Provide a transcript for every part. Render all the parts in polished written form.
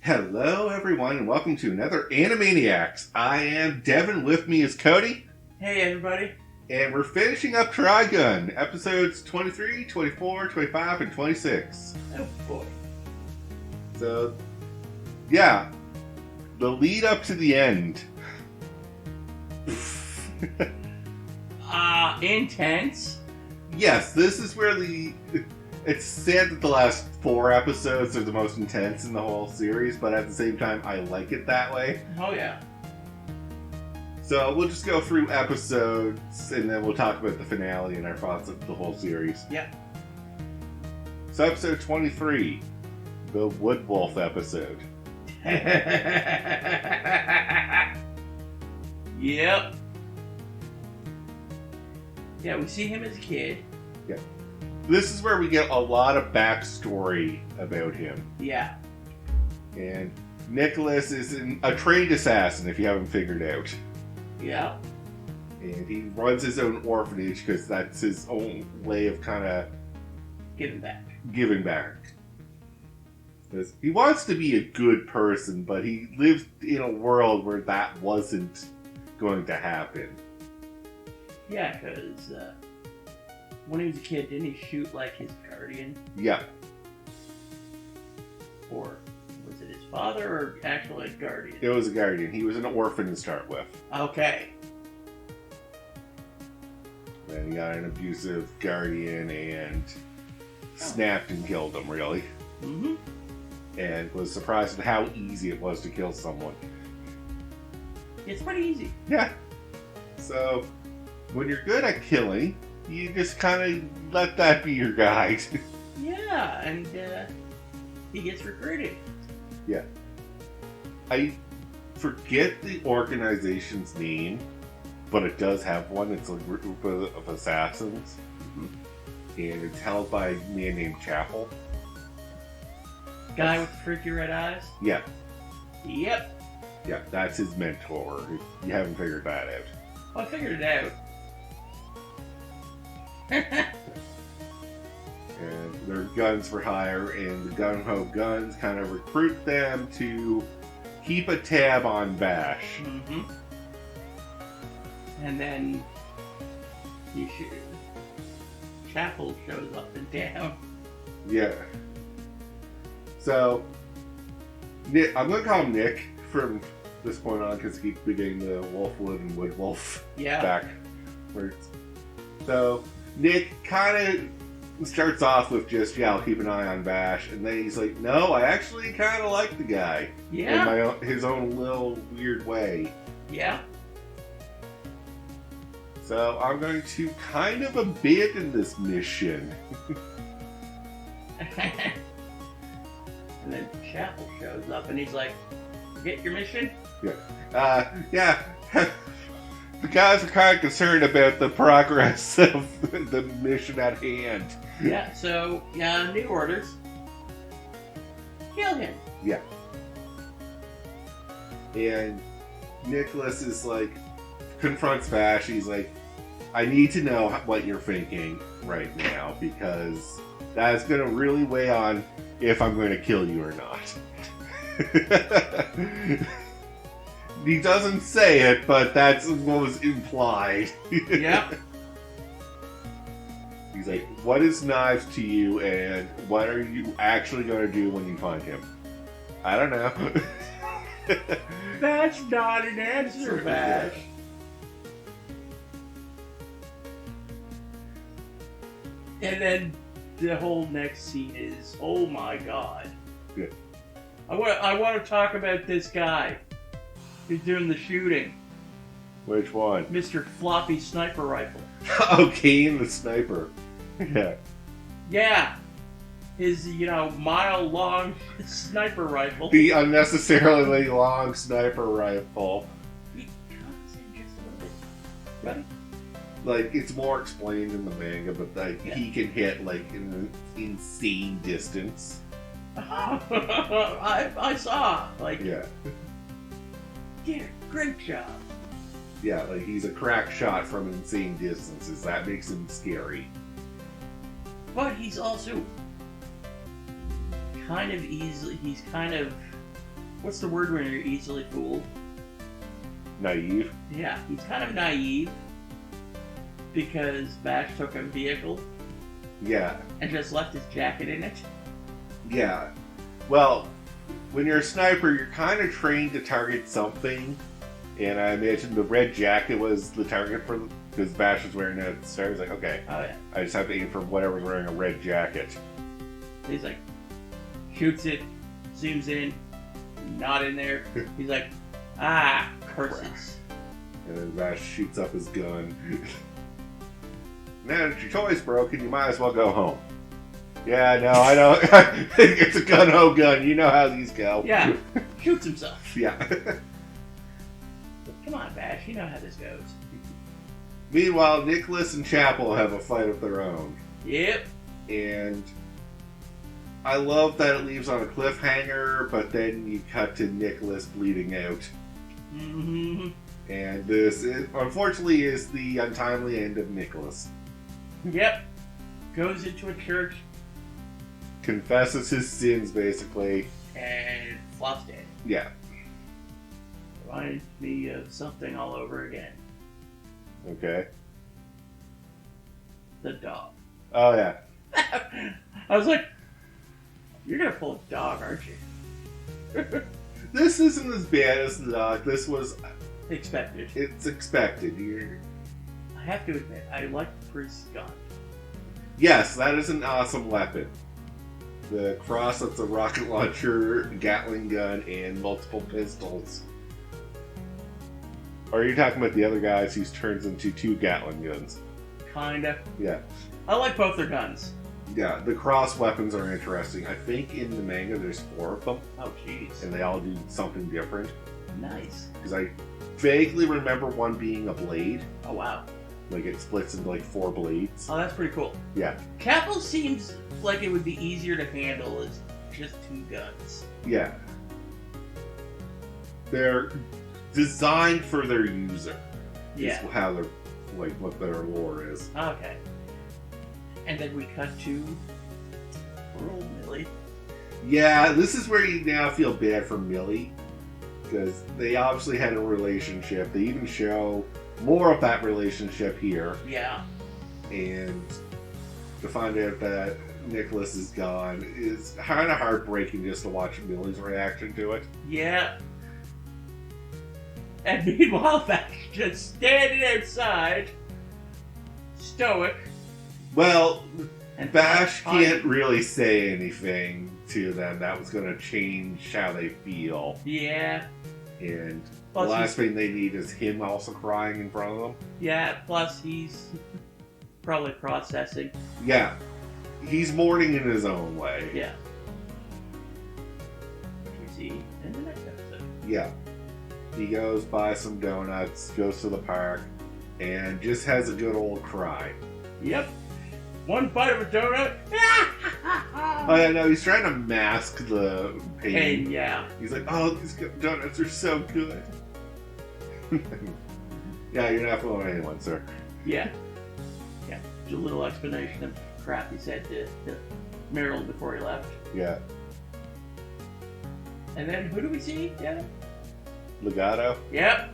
Hello, everyone, and welcome to another Animeniacs. I am Devin. With me is Cody. Hey, everybody. And we're finishing up Trigun, episodes 23, 24, 25, and 26. Oh, boy. So, yeah, the lead up to the end. Intense. Yes, this is where it's sad that the last 4 episodes are the most intense in the whole series, but at the same time, I like it that way. Oh, yeah. So we'll just go through episodes, and then we'll talk about the finale and our thoughts of the whole series. Yeah. So episode 23, the Wood Wolf episode. Yep. Yeah, we see him as a kid. Yeah. This is where we get a lot of backstory about him. Yeah. And Nicholas is a trained assassin, if you haven't figured out. Yeah. And he runs his own orphanage because that's his own way of kind of Giving back. Giving back. Because he wants to be a good person, but he lives in a world where that wasn't going to happen. Yeah, because when he was a kid, didn't he shoot, like, his guardian? Yeah. Or was it his father or actually a guardian? It was a guardian. He was an orphan to start with. Okay. Then he got an abusive guardian and snapped and killed him, really. Mm-hmm. And was surprised at how easy it was to kill someone. It's pretty easy. Yeah. So, when you're good at killing, you just kind of let that be your guide. Yeah, and he gets recruited. Yeah. I forget the organization's name, but it does have one. It's a group of assassins. Mm-hmm. And it's held by a man named Chapel. Guy with the freaky red eyes? Yeah. Yep. Yeah, that's his mentor, if you haven't figured that out. Well, I figured it out. And they're guns for hire, and the gung-ho guns kind of recruit them to keep a tab on Vash. Mm-hmm. And then Chapel shows up in town. Yeah. So, Nick, I'm going to call him Nick from this point on because he keeps beginning the Wolfwood and Wood Wolf backwards. So, Nick kind of starts off with just, yeah, I'll keep an eye on Vash, and then he's like, no, I actually kind of like the guy. Yeah. In his own little weird way. Yeah. So, I'm going to kind of abandon this mission. And then Chapel shows up and he's like, forget your mission? Yeah. Yeah. The guys are kind of concerned about the progress of the mission at hand. Yeah, so, new orders. Kill him. Yeah. And Nicholas is like, confronts Vash. He's like, I need to know what you're thinking right now because that is going to really weigh on if I'm going to kill you or not. He doesn't say it, but that's what was implied. Yeah. He's like, what is Knives to you, and what are you actually going to do when you find him? I don't know. That's not an answer, Vash. And then the whole next scene is, oh my god. Yeah. I want to talk about this guy who's doing the shooting. Which one? Mr. Floppy Sniper Rifle. Oh, Kane the Sniper. Yeah. Yeah. His, mile-long sniper rifle. The unnecessarily long sniper rifle. He comes in just a little bit. Like, it's more explained in the manga, but like he can hit like an insane distance. I saw. Like, Yeah. Yeah, great job. Yeah, like he's a crack shot from insane distances. That makes him scary. But he's also kind of easily, he's kind of What's the word when you're easily fooled? Naive. Yeah, he's kind of naive because Vash took a vehicle. Yeah. And just left his jacket in it. Yeah. Well, when you're a sniper, you're kind of trained to target something. And I imagine the red jacket was the target for because Vash was wearing that at the start. He's like, okay, oh yeah, I just have to aim for whatever's wearing a red jacket. He's like, shoots it, zooms in, not in there. He's like, curses. And then Vash shoots up his gun. Now that your toy's broken, you might as well go home. Yeah, no, I know. It's a gun-ho gun. You know how these go. Yeah, shoots himself. Yeah. Come on, Vash, you know how this goes. Meanwhile, Nicholas and Chapel have a fight of their own. Yep. And I love that it leaves on a cliffhanger, but then you cut to Nicholas bleeding out. Mm-hmm. And this, unfortunately, is the untimely end of Nicholas. Yep. Goes into a church. Confesses his sins, basically. And flops dead. Yeah. Reminds me of something all over again. Okay. The dog. Oh, yeah. I was like, you're gonna pull a dog, aren't you? This isn't as bad as the dog. This was... expected. It's expected. I have to admit, I like the priest's gun. Yes, that is an awesome weapon. The cross that's a rocket launcher, Gatling gun, and multiple pistols. Or are you talking about the other guys who turns into 2 Gatling guns? Kinda. Yeah. I like both their guns. Yeah, the cross weapons are interesting. I think in the manga there's 4 of them. Oh, jeez. And they all do something different. Nice. Because I vaguely remember one being a blade. Oh, wow. Like it splits into like 4 blades. Oh, that's pretty cool. Yeah. Chapel seems like it would be easier to handle as just 2 guns. Yeah. They're designed for their user. Yeah. Is how they're, like, what their lore is. Okay. And then we cut to rural Millie. Yeah, this is where you now feel bad for Millie. Because they obviously had a relationship. They even show more of that relationship here. Yeah. And to find out that Nicholas is gone is kind of heartbreaking just to watch Millie's reaction to it. Yeah. And meanwhile, Vash just standing outside, stoic. Well, and Vash can't really say anything to them that was going to change how they feel. Yeah. And plus the last thing they need is him also crying in front of them. Yeah, plus he's probably processing. Yeah. He's mourning in his own way. Yeah. Which we see in the next episode. Yeah. He goes, buys some donuts, goes to the park, and just has a good old cry. Yep. One bite of a donut. Oh, yeah, no, he's trying to mask the pain. Yeah. He's like, oh, these donuts are so good. Yeah, you're not fooling anyone, sir. Yeah. Yeah. Just a little explanation of crap he said to Meryl before he left. Yeah. And then who do we see? Yeah. Legato? Yep.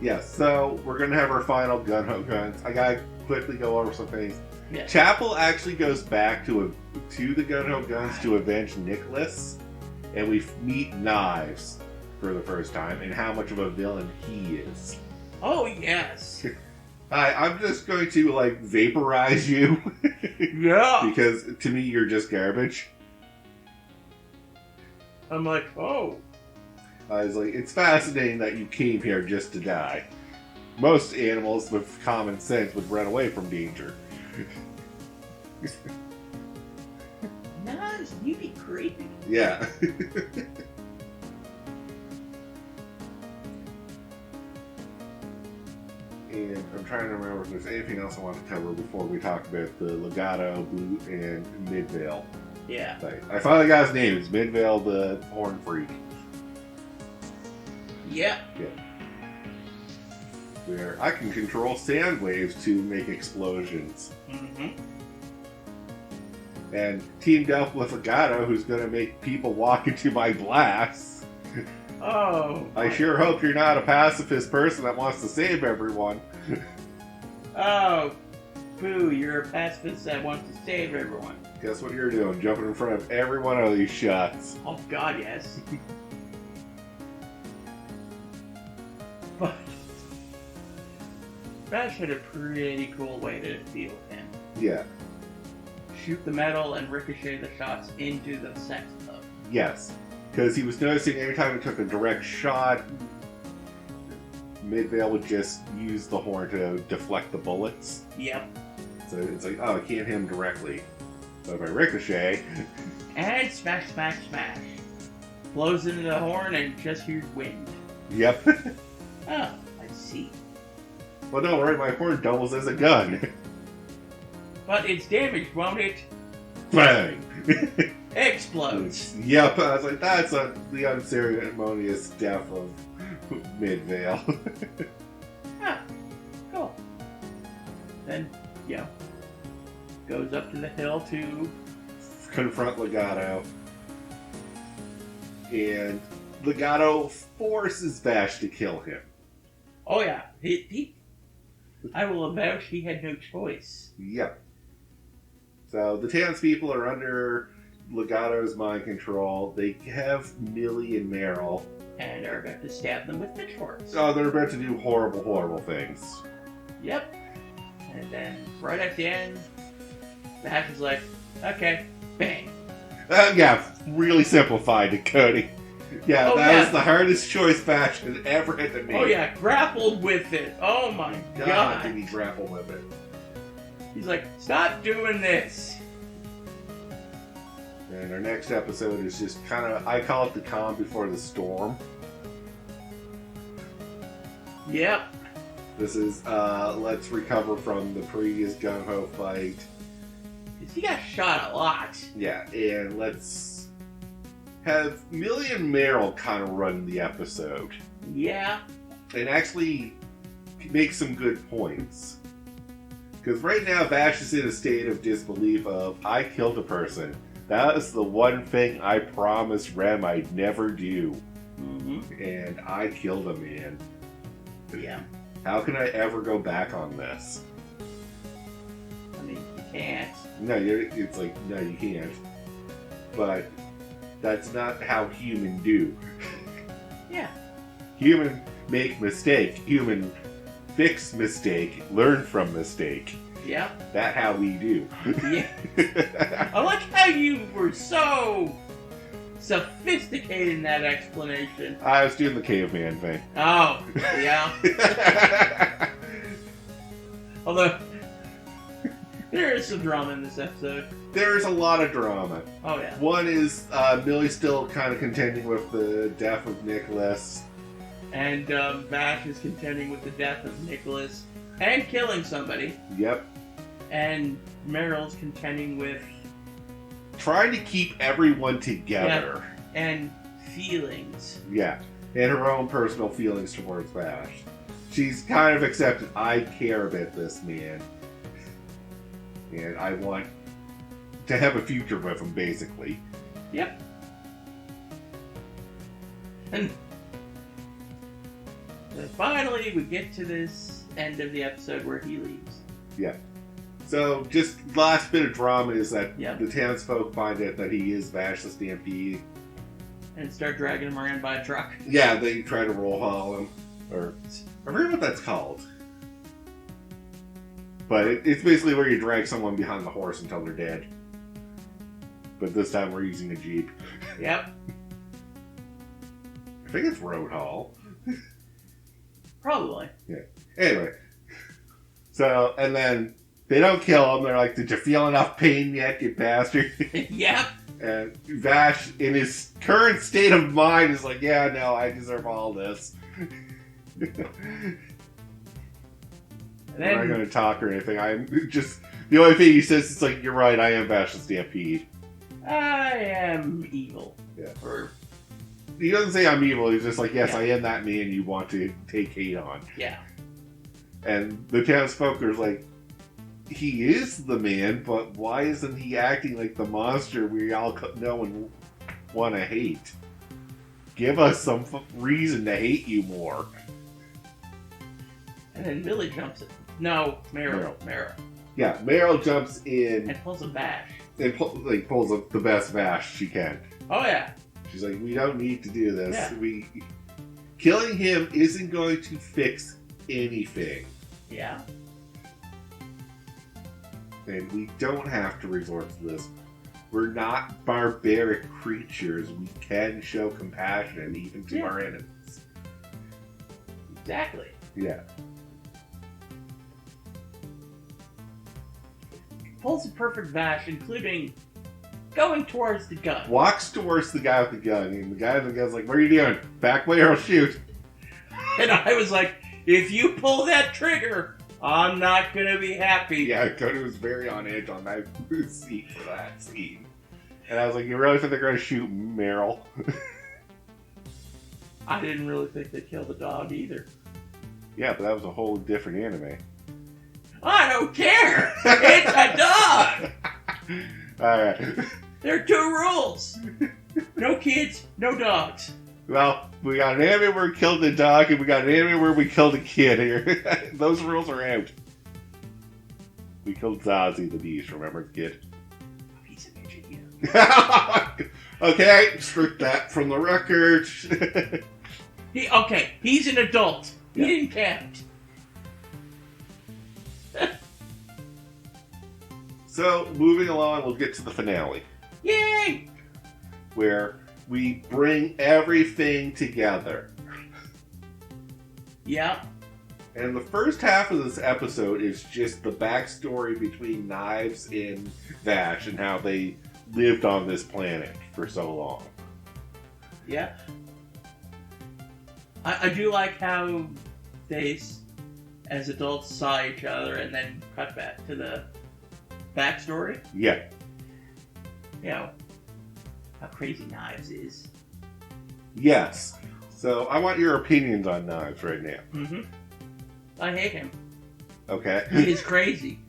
Yeah, so we're going to have our final gun-ho guns. I got to quickly go over some things. Yeah. Chapel actually goes back to the gun-ho guns to avenge Nicholas, and we meet Knives for the first time, and how much of a villain he is. Oh, yes. I'm just going to, like, vaporize you. Yeah. Because, to me, you're just garbage. I'm like, oh. I was like, it's fascinating that you came here just to die. Most animals with common sense would run away from danger. Nice, you be creepy. Yeah. And I'm trying to remember if there's anything else I want to cover before we talk about the Legato, Blue, and Midvale. Yeah. I finally got his name. It's Midvale the Horn Freak. Yeah. Yeah. Where I can control sound waves to make explosions. Mm-hmm. And teamed up with Legato, who's going to make people walk into my glass. Oh. I sure hope you're not a pacifist person that wants to save everyone. Oh. Boo, you're a pacifist that wants to save everyone. Guess what you're doing? Jumping in front of every one of these shots. Oh, God, yes. But Vash had a pretty cool way to deal with him. Yeah. Shoot the metal and ricochet the shots into the sex club. Yes. Because he was noticing every time he took a direct shot, Midvale would just use the horn to deflect the bullets. Yep. So it's like, oh, I can't hit him directly. So if I ricochet... And smash, smash, smash. Blows into the horn and just hears wind. Yep. Oh, I see. Well, don't worry, my horn doubles as a gun. But it's damaged, won't it? Bang! Explodes. Yep, I was like, that's the unceremonious death of Midvale. Ah, cool. Then, goes up to the hill to confront Legato. And Legato forces Vash to kill him. Oh yeah, I will avouch he had no choice. Yep. So the townspeople are under Legato's mind control. They have Millie and Meryl. And are about to stab them with pitchforks. Oh, they're about to do horrible, horrible things. Yep. And then, right at the end, Vash is like, okay, bang. Yeah, really simplified it, Cody. Yeah, that was the hardest choice Vash has ever had to make. Oh yeah, grappled with it. Oh my God. Did he grapple with it? He's like, stop doing this. And our next episode is just kind of, I call it the calm before the storm. Yep. This is, let's recover from the previous gung-ho fight. He got shot a lot. Yeah, and let's have Millie and Meryl kind of run the episode. Yeah. And actually make some good points. Because right now, Vash is in a state of disbelief of, I killed a person. That is the one thing I promised Rem I'd never do. Mm-hmm. And I killed a man. Yeah. How can I ever go back on this? I mean, you can't. No, it's like, no, you can't. But that's not how human do. Yeah. Human make mistake. Human fix mistake. Learn from mistake. Yeah. That's how we do. Yeah. I like how you were so sophisticated in that explanation. I was doing the caveman thing. Oh, yeah. Although, there is some drama in this episode. There's a lot of drama. Oh, yeah. One is Millie still kind of contending with the death of Nicholas. And Vash is contending with the death of Nicholas and killing somebody. Yep. And Meryl's contending with trying to keep everyone together. Yeah, and feelings. Yeah. And her own personal feelings towards Vash. She's kind of accepted, I care about this man. And I want to have a future with him, basically. Yep. And then finally, we get to this end of the episode where he leaves. Yeah. So, just last bit of drama is that Yep. the townsfolk find out that he is Vash the Stampede. And start dragging him around by a truck. Yeah, they try to roll haul him. Or, I forget what that's called. But it's basically where you drag someone behind the horse until they're dead. But this time we're using a Jeep. Yep. I think it's road haul. Probably. Yeah. Anyway. So, and then they don't kill him. They're like, did you feel enough pain yet, you bastard? Yep. And Vash, in his current state of mind, is like, yeah, no, I deserve all this. I'm not going to talk or anything. I'm just... The only thing he says is like, you're right, I am Vash the Stampede. I am evil. Yeah. Or... He doesn't say I'm evil. He's just like, yes, Yeah. I am that man you want to take hate on. Yeah. And the townsfolk are like, he is the man, but why isn't he acting like the monster we all know and want to hate? Give us some reason to hate you more. And then Millie jumps in. No, Meryl. Yeah, Meryl jumps in. And pulls a Vash. And pulls up the best Vash she can. Oh, yeah. She's like, we don't need to do this. Yeah. Killing him isn't going to fix anything. Yeah. And we don't have to resort to this. We're not barbaric creatures. We can show compassion even to our enemies. Exactly. Yeah. Pulls a perfect Vash, including going towards the gun. Walks towards the guy with the gun, and the guy with the gun's like, what are you doing? Back way or I'll shoot. And I was like, if you pull that trigger, I'm not going to be happy. Yeah, Cody was very on edge on that seat for that scene. And I was like, you really think they're going to shoot Meryl? I didn't really think they'd kill the dog either. Yeah, but that was a whole different anime. I don't care! It's a dog! Alright. There are 2 rules. No kids, no dogs. Well, we got an anime where we killed the dog, and we got an anime where we killed a kid here. Those rules are out. We killed Zazie the beast, remember the kid? He's an engineer. Okay, strip that from the record. He's an adult. He didn't count. So, moving along, we'll get to the finale. Yay! Where we bring everything together. Yeah. And the first half of this episode is just the backstory between Knives and Vash and how they lived on this planet for so long. Yeah. I do like how they, as adults, saw each other and then cut back to the backstory. Yeah. You know, how crazy Knives is. Yes. So, I want your opinions on Knives right now. Mm-hmm. I hate him. Okay. He is crazy.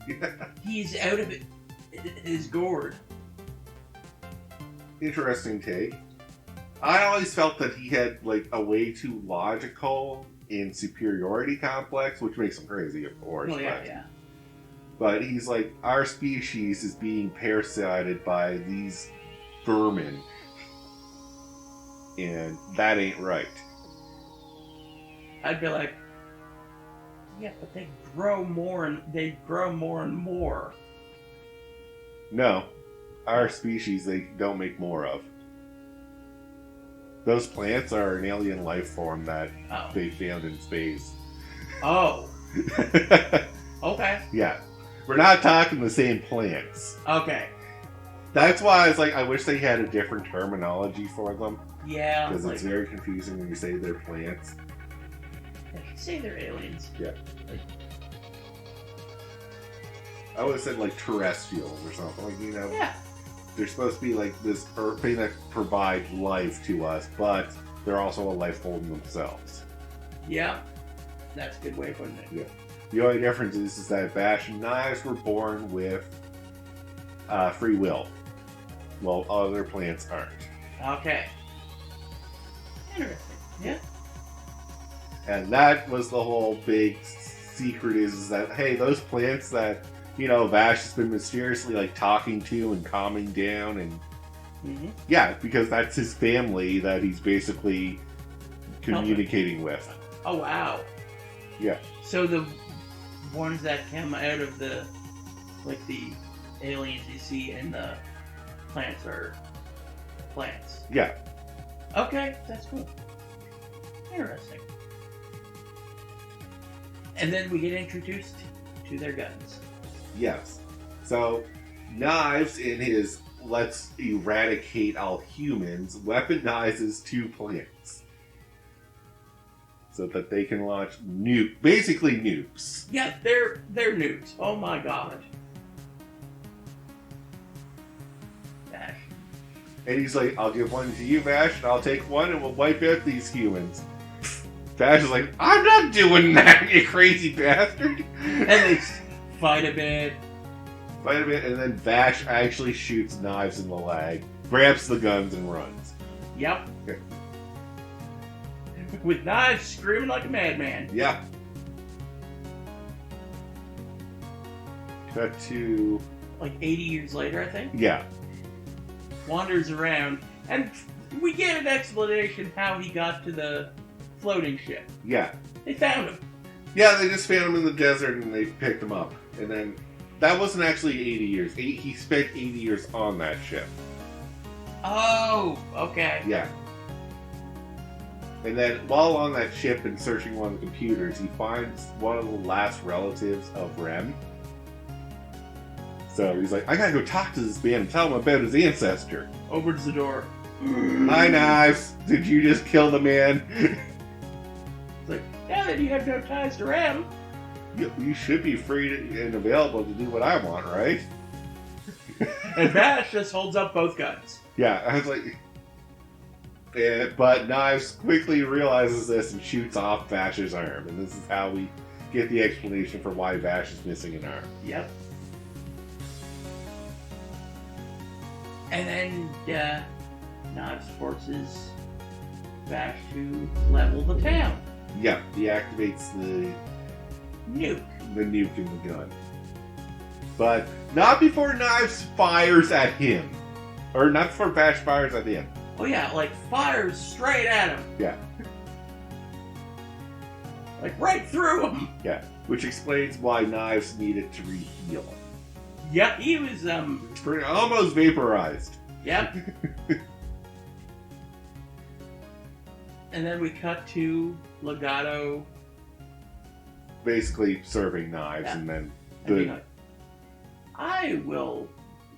He's out of it. His gourd. Interesting take. I always felt that he had like a way too logical and superiority complex, which makes him crazy, of course. Well, yeah. But he's like, our species is being parasited by these vermin. And that ain't right. I'd be like, yeah, but they grow more and more. No. Our species, they don't make more of. Those plants are an alien life form that they found in space. Oh. Okay. Yeah. We're not talking the same plants. Okay. That's why I was like, I wish they had a different terminology for them. Yeah. Because it's very confusing when you say they're plants. I can say they're aliens. Yeah. I would have said like terrestrials or something. Like, you know. Yeah. They're supposed to be like this thing that provides life to us, but they're also a life form themselves. Yeah. That's a good way of putting it. Yeah. The only difference is that Vash and Knives were born with free will, while other plants aren't. Okay. Interesting. Yeah. And that was the whole big secret is that, hey, those plants that, you know, Vash has been mysteriously like talking to and calming down and yeah, because that's his family that he's basically communicating with. Oh, wow. Yeah. So the ones that come out of the, like the aliens you see in the plants are plants. Yeah. Okay, that's cool. Interesting. And then we get introduced to their guns. Yes. So, Knives, in his let's eradicate all humans, weaponizes 2 plants. So that they can launch basically nukes. Yeah, they're nukes. Oh my god. Vash. And he's like, I'll give one to you, Vash, and I'll take one and we'll wipe out these humans. Vash is like, I'm not doing that, you crazy bastard. And they fight a bit. And then Vash actually shoots Knives in the leg, grabs the guns, and runs. Yep. Okay. With knives screaming like a madman. Yeah. Cut to... Like 80 years later, I think? Yeah. Wanders around, and we get an explanation how he got to the floating ship. Yeah. They found him. Yeah, they just found him in the desert and they picked him up. And then, that wasn't actually 80 years. He spent 80 years on that ship. Oh, okay. Yeah. And then, while on that ship and searching one of the computers, he finds one of the last relatives of Rem. So he's like, I gotta go talk to this man and tell him about his ancestor. Opens the door. Hi, Knives. Did you just kill the man? It's like, now that you have no ties to Rem. You should be free and available to do what I want, right? And Vash just holds up both guns. Yeah, I was like... Yeah, but Knives quickly realizes this and shoots off Vash's arm. And this is how we get the explanation for why Vash is missing an arm. Yep. And then, Knives forces Vash to level the town. Yeah, he activates the Nuke. The nuke in the gun. But not before Knives fires at him. Or not before Vash fires at him. Oh yeah, like fires straight at him. Yeah. Like right through him. Yeah, which explains why Knives needed to reheal. Yep, he was, almost vaporized. Yep. And then we cut to Legato. Basically serving Knives, yeah. And then... Like, I will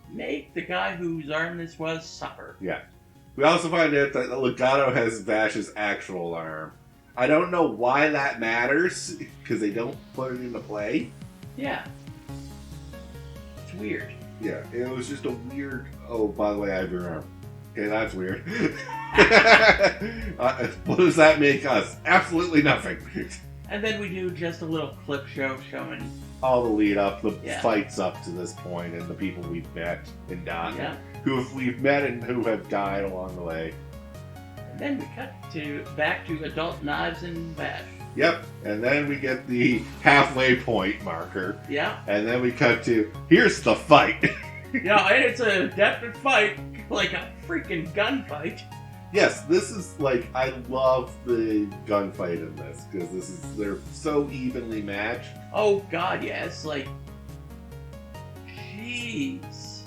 make the guy whose arm this was suffer. Yeah. We also find out that Legato has Vash's actual arm. I don't know why that matters, because they don't put it into play. Yeah. It's weird. Yeah, it was just a weird... Oh, by the way, I have your arm. Okay, that's weird. What does that make us? Absolutely nothing. And then we do just a little clip show showing... all the lead up, the fights up to this point, and the people we've met and died. Yeah. Who we've met and who have died along the way. And then we cut back to adult Knives and Vash. Yep, and then we get the halfway point marker. Yeah. And then we cut to, here's the fight. Yeah, and it's a definite fight, like a freaking gunfight. Yes, this is like, I love the gunfight in this, because they're so evenly matched. Oh god, yes, like, jeez.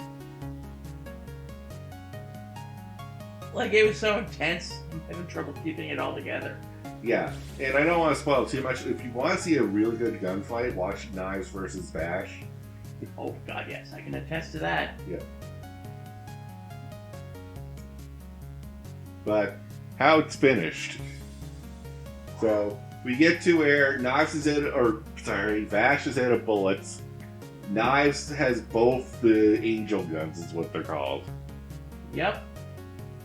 Like, it was so intense, I'm having trouble keeping it all together. Yeah, and I don't want to spoil too much. If you want to see a really good gunfight, watch Knives versus Vash. Oh god, yes, I can attest to that. Yeah. But how it's finished. So we get to where Vash is out of bullets. Knives has both the angel guns, is what they're called. Yep.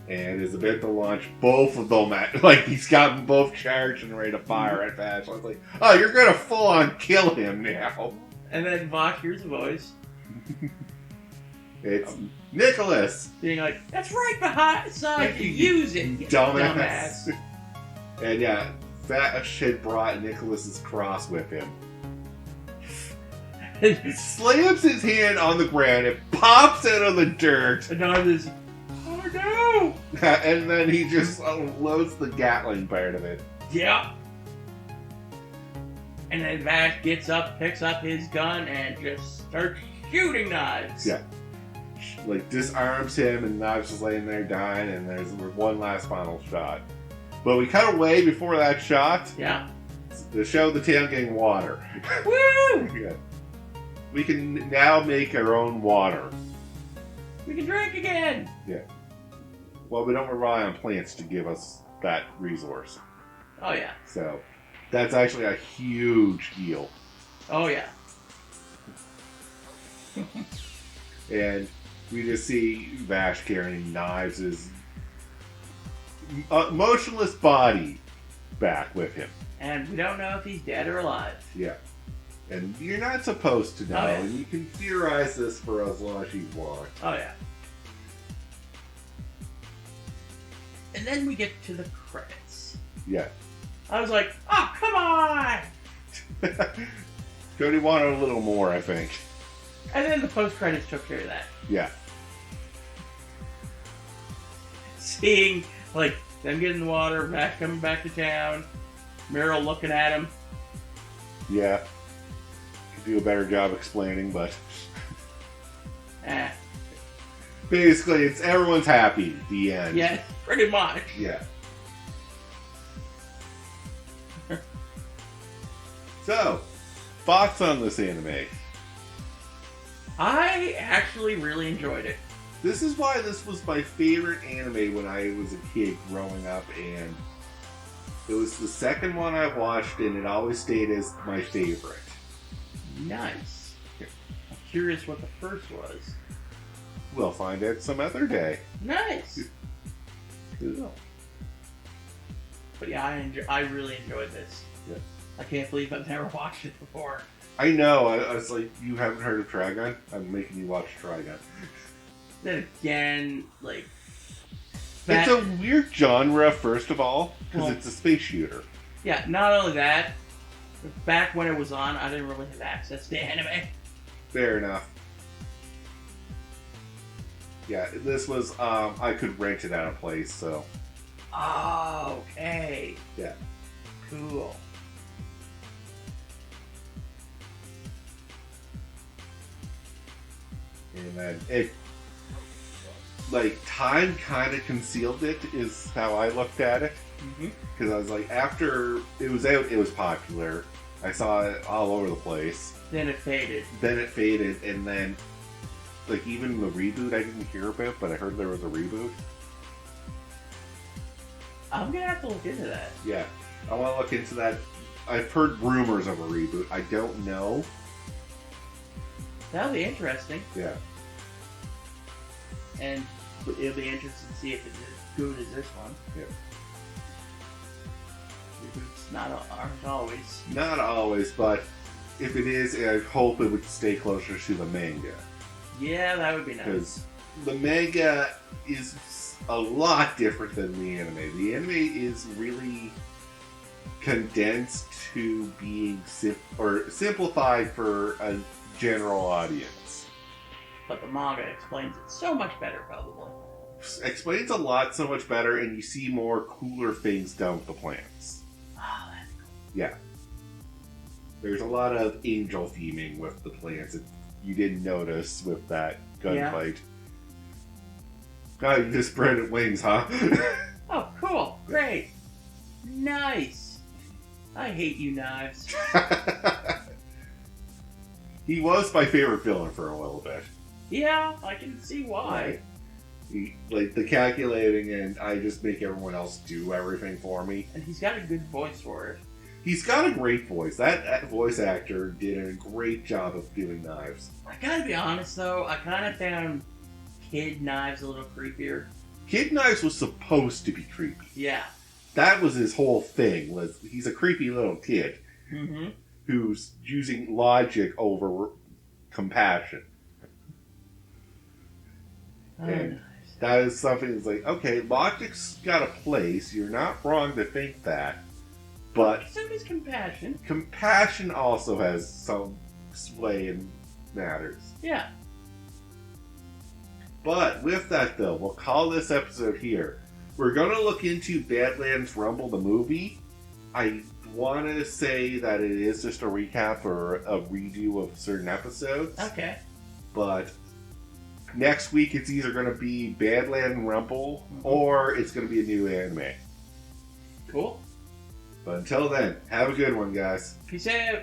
And is about to launch both of them like he's got them both charged and ready to fire at Vash. I was like, oh, you're gonna full on kill him now. And then Vash hears a voice. It's Nicholas! Being like, that's right beside you, use it, dumbass. And yeah, Vash had brought Nicholas's cross with him. He slams his hand on the ground, it pops out of the dirt. And now this, oh no! And then he just loads the Gatling part of it. Yeah. And then Vash gets up, picks up his gun, and just starts shooting Knives. Yeah. Like, disarms him, and Knives is laying there dying, and there's one last final shot. But we cut away before that shot. Yeah. To show the town getting water. Woo! Yeah. We can now make our own water. We can drink again! Yeah. Well, we don't rely on plants to give us that resource. Oh, yeah. So, that's actually a huge deal. Oh, yeah. And we just see Vash carrying Knives' motionless body back with him. And we don't know if he's dead or alive. Yeah. And you're not supposed to know, oh, yeah. And you can theorize this for as long as you want. Oh, yeah. And then we get to the credits. Yeah. I was like, oh, come on! Cody wanted a little more, I think. And then the post-credits took care of that. Yeah. Seeing, like, them getting in the water, Vash coming back to town, Meryl looking at him. Yeah. Could do a better job explaining, but... Basically, it's everyone's happy. The end. Yeah, pretty much. Yeah. So, thoughts on this anime? I actually really enjoyed it. This is why this was my favorite anime when I was a kid growing up, and it was the second one I watched, and it always stayed as my favorite. Nice. I'm curious what the first was. We'll find out some other day. Nice. Cool. But yeah, I really enjoyed this. Yeah. I can't believe I've never watched it before. I know. I was like, you haven't heard of Trigun? I'm making you watch Trigun. Then again, like... It's a weird genre, first of all, because it's a space shooter. Yeah, not only that, back when it was on, I didn't really have access to anime. Fair enough. Yeah, this was, I could rent it at a place, so... Oh, okay. Yeah. Cool. And then it... Like, time kind of concealed it, is how I looked at it. Because I was like, after it was out, it was popular. I saw it all over the place. Then it faded. And then, like, even the reboot I didn't hear about, but I heard there was a reboot. I'm gonna have to look into that. Yeah, I want to look into that. I've heard rumors of a reboot. I don't know. That'll be interesting. Yeah. And it'll be interesting to see if it's as good as this one. Yeah. Reboots aren't always. Not always, but if it is, I hope it would stay closer to the manga. Yeah, that would be nice. Because the manga is a lot different than the anime. The anime is really condensed to being simplified for a general audience. But the manga explains it so much better, probably. Explains a lot so much better, and you see more cooler things done with the plants. Oh, that's cool. Yeah. There's a lot of angel theming with the plants that you didn't notice with that gunfight. Oh, you just spread it wings, huh? Oh, cool. Great. Nice. I hate you, Knives. He was my favorite villain for a little bit. Yeah, I can see why. Like, the calculating, and I just make everyone else do everything for me. And he's got a good voice for it. He's got a great voice. That voice actor did a great job of doing Knives. I gotta be honest, though, I kind of found Kid Knives a little creepier. Kid Knives was supposed to be creepy. Yeah. That was his whole thing, was he's a creepy little kid. Mm-hmm. Who's using logic over compassion. Oh, and nice. that is something that's like, okay, logic's got a place. You're not wrong to think that. But so does compassion. Compassion also has some sway and matters. Yeah. But with that, though, we'll call this episode here. We're going to look into Badlands Rumble, the movie. I want to say that it is just a recap or a redo of certain episodes. Okay. But next week it's either going to be Badland Rumble or it's going to be a new anime. Cool. But until then, have a good one, guys. Peace out.